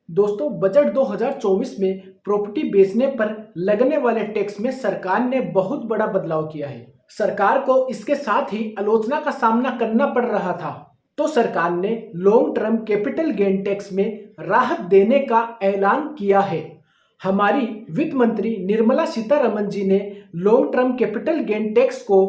दोस्तों बजट 2024 में प्रॉपर्टी बेचने पर लगने वाले टैक्स में सरकार ने बहुत बड़ा बदलाव किया है। सरकार को इसके साथ ही आलोचना का सामना करना पड़ रहा था। तो सरकार ने long term capital gain tax में राहत देने का ऐलान किया है। हमारी वित्त मंत्री निर्मला सीतारमण जी ने long term capital gain tax को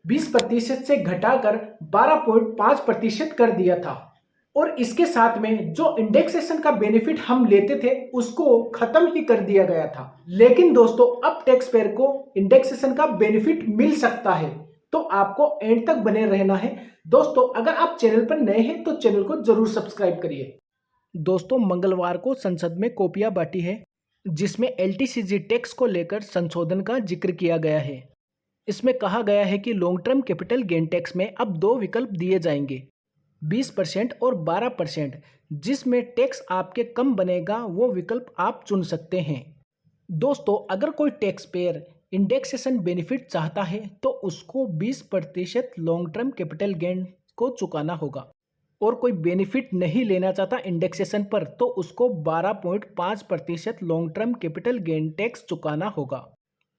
20% से घटाकर 12.5% कर दिया था। और इसके साथ में जो इंडेक्सेशन का बेनिफिट हम लेते थे उसको खत्म ही कर दिया गया था। लेकिन दोस्तों अब टैक्स पेयर को इंडेक्सेशन का बेनिफिट मिल सकता है, तो आपको एंड तक बने रहना है। दोस्तों अगर आप चैनल पर नए हैं तो चैनल को जरूर सब्सक्राइब करिए। दोस्तों मंगलवार को संसद में कॉपियां बांटी है जिसमें एलटीसीजी टैक्स को लेकर संशोधन का जिक्र किया गया है। इसमें कहा गया है कि long term capital gain tax में अब दो विकल्प दिए जाएंगे, 20% और 12%। जिसमें टैक्स आपके कम बनेगा वो विकल्प आप चुन सकते हैं। दोस्तों अगर कोई टैक्स पेयर इंडेक्सेशन बेनिफिट चाहता है तो उसको 20% लॉन्ग टर्म कैपिटल गेन को चुकाना होगा, और कोई बेनिफिट नहीं लेना चाहता इंडेक्सेशन पर तो उसको 12.5% long term capital gain tax चुकाना होगा।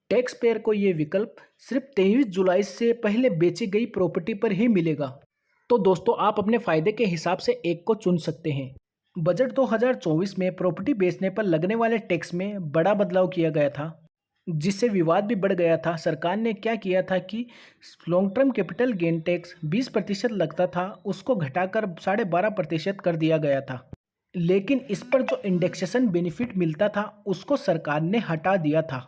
टैक्स पेयर को ये विकल्प सिर्फ 23 जुलाई से पहले बेची गई प्रॉपर्टी पर ही मिलेगा। तो दोस्तों आप अपने फायदे के हिसाब से एक को चुन सकते हैं। बजट 2024 में प्रॉपर्टी बेचने पर लगने वाले टैक्स में बड़ा बदलाव किया गया था, जिससे विवाद भी बढ़ गया था। सरकार ने क्या किया था कि long term capital gain tax 20% लगता था, उसको घटाकर 12.5% कर दिया गया था। लेकिन इस पर जो इंडेक्सेशन बेनिफिट मिलता था उसको सरकार ने हटा दिया था।